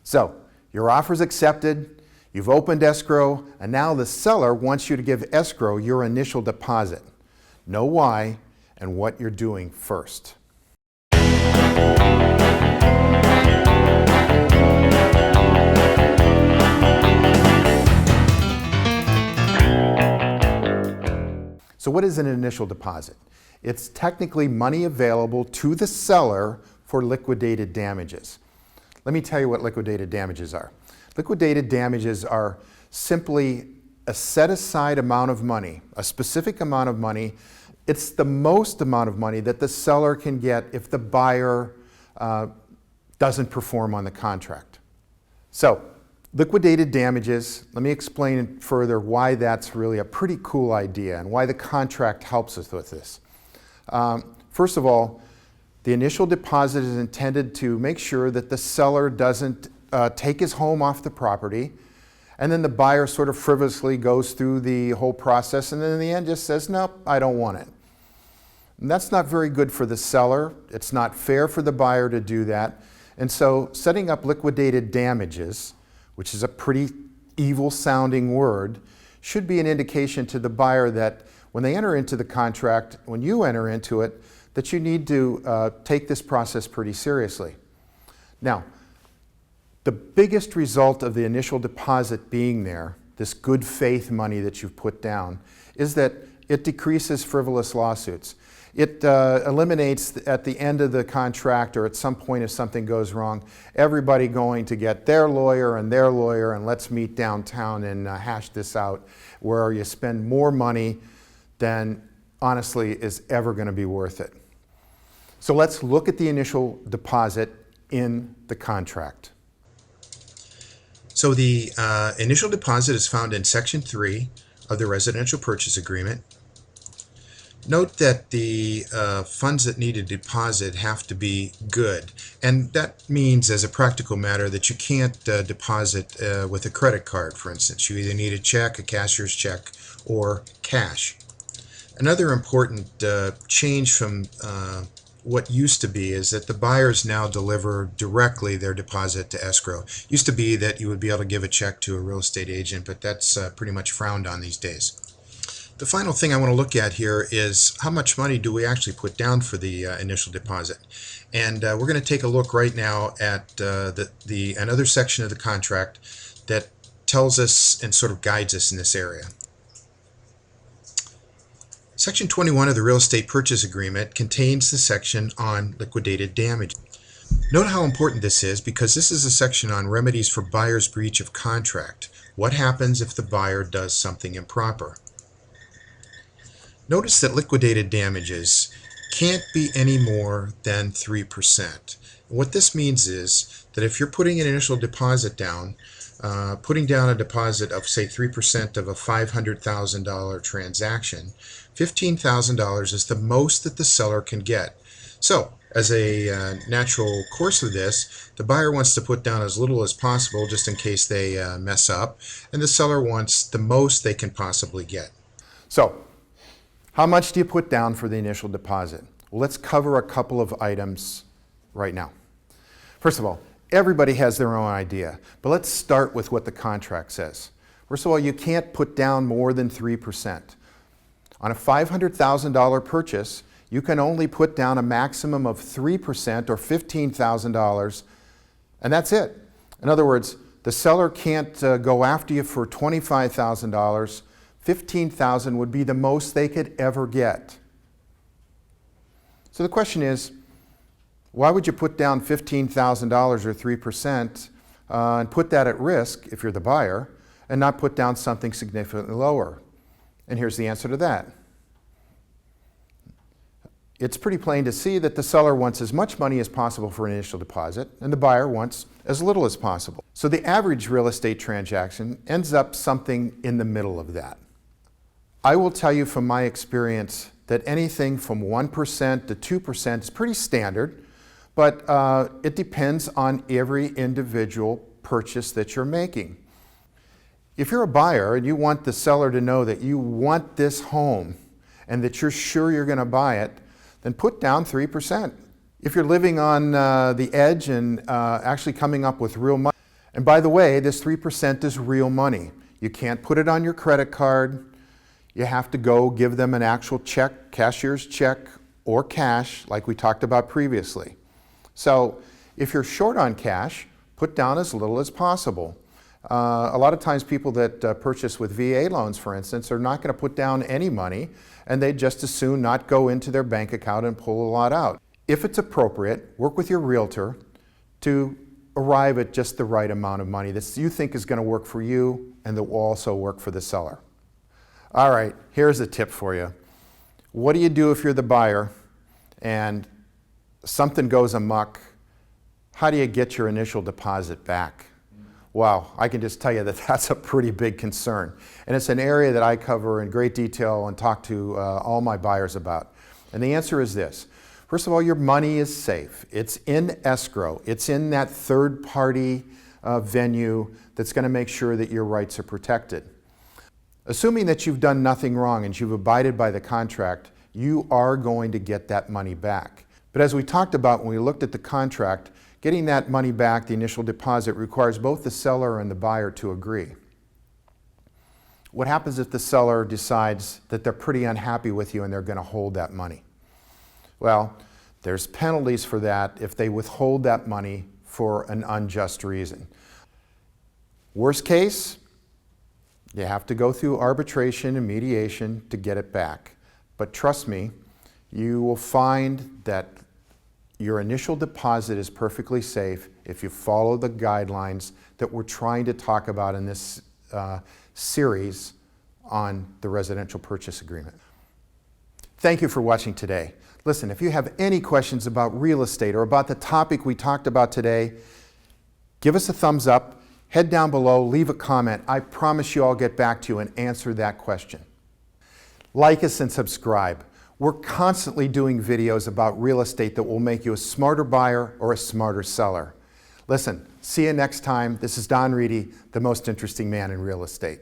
So your offer's accepted, you've opened escrow, and now the seller wants you to give escrow your initial deposit. Know why and what you're doing first. So what is an initial deposit? It's technically money available to the seller for liquidated damages. Let me tell you what liquidated damages are. Liquidated damages are simply a set-aside amount of money, a specific amount of money. It's the most amount of money that the seller can get if the buyer doesn't perform on the contract. So, liquidated damages, let me explain further why that's really a pretty cool idea and why the contract helps us with this. First of all, the initial deposit is intended to make sure that the seller doesn't take his home off the property, and then the buyer sort of frivolously goes through the whole process and then in the end just says, nope, I don't want it. And that's not very good for the seller. It's not fair for the buyer to do that. And so setting up liquidated damages, which is a pretty evil sounding word, should be an indication to the buyer that when they enter into the contract, when you enter into it, that you need to take this process pretty seriously. Now, the biggest result of the initial deposit being there, this good faith money that you've put down, is that it decreases frivolous lawsuits. It eliminates at the end of the contract or at some point if something goes wrong, everybody going to get their lawyer and let's meet downtown and hash this out, where you spend more money than honestly is ever going to be worth it. So let's look at the initial deposit in the contract. So the initial deposit is found in Section 3 of the Residential Purchase Agreement. Note that the funds that need a deposit have to be good, and that means as a practical matter that you can't deposit with a credit card, for instance. You either need a check, a cashier's check, or cash. Another important change from what used to be is that the buyers now deliver directly their deposit to escrow. Used to be that you would be able to give a check to a real estate agent, but that's pretty much frowned on these days. The final thing I want to look at here is how much money do we actually put down for the initial deposit. And we're going to take a look right now at another section of the contract that tells us and sort of guides us in this area. Section 21 of the Real Estate Purchase Agreement contains the section on liquidated damage. Note how important this is, because this is a section on remedies for buyer's breach of contract. What happens if the buyer does something improper? Notice that liquidated damages can't be any more than 3%. What this means is that if you're putting an initial deposit down, putting down a deposit of say 3% of a $500,000 transaction, $15,000 is the most that the seller can get. So, as a natural course of this, the buyer wants to put down as little as possible just in case they mess up, and the seller wants the most they can possibly get. So, how much do you put down for the initial deposit? Well, let's cover a couple of items right now. First of all, everybody has their own idea, but let's start with what the contract says. First of all, you can't put down more than 3%. On a $500,000 purchase, you can only put down a maximum of 3% or $15,000, and that's it. In other words, the seller can't go after you for $25,000. $15,000 would be the most they could ever get. So the question is, why would you put down $15,000 or 3% and put that at risk if you're the buyer and not put down something significantly lower? And here's the answer to that. It's pretty plain to see that the seller wants as much money as possible for an initial deposit and the buyer wants as little as possible. So the average real estate transaction ends up something in the middle of that. I will tell you from my experience that anything from 1% to 2% is pretty standard, but it depends on every individual purchase that you're making. If you're a buyer and you want the seller to know that you want this home and that you're sure you're going to buy it, then put down 3%. If you're living on the edge and actually coming up with real money, And by the way, this 3% is real money. You can't put it on your credit card. You have to go give them an actual check, cashier's check, or cash, like we talked about previously. So if you're short on cash, put down as little as possible. A lot of times people that purchase with VA loans, for instance, are not going to put down any money, and they just as soon not go into their bank account and pull a lot out. If it's appropriate, work with your realtor to arrive at just the right amount of money that you think is going to work for you and that will also work for the seller. All right, here's a tip for you. What do you do if you're the buyer and something goes amok? How do you get your initial deposit back? Well, I can just tell you that that's a pretty big concern. And it's an area that I cover in great detail and talk to all my buyers about. And the answer is this. First of all, your money is safe. It's in escrow. It's in that third-party venue that's going to make sure that your rights are protected. Assuming that you've done nothing wrong and you've abided by the contract, you are going to get that money back. But as we talked about when we looked at the contract, getting that money back, the initial deposit, requires both the seller and the buyer to agree. What happens if the seller decides that they're pretty unhappy with you and they're going to hold that money? Well, there's penalties for that if they withhold that money for an unjust reason. Worst case, you have to go through arbitration and mediation to get it back. But trust me, you will find that your initial deposit is perfectly safe if you follow the guidelines that we're trying to talk about in this series on the residential purchase agreement. Thank you for watching today. Listen, if you have any questions about real estate or about the topic we talked about today, give us a thumbs up, head down below, leave a comment. I promise you I'll get back to you and answer that question. Like us and subscribe. We're constantly doing videos about real estate that will make you a smarter buyer or a smarter seller. Listen, see you next time. This is Don Reedy, the most interesting man in real estate.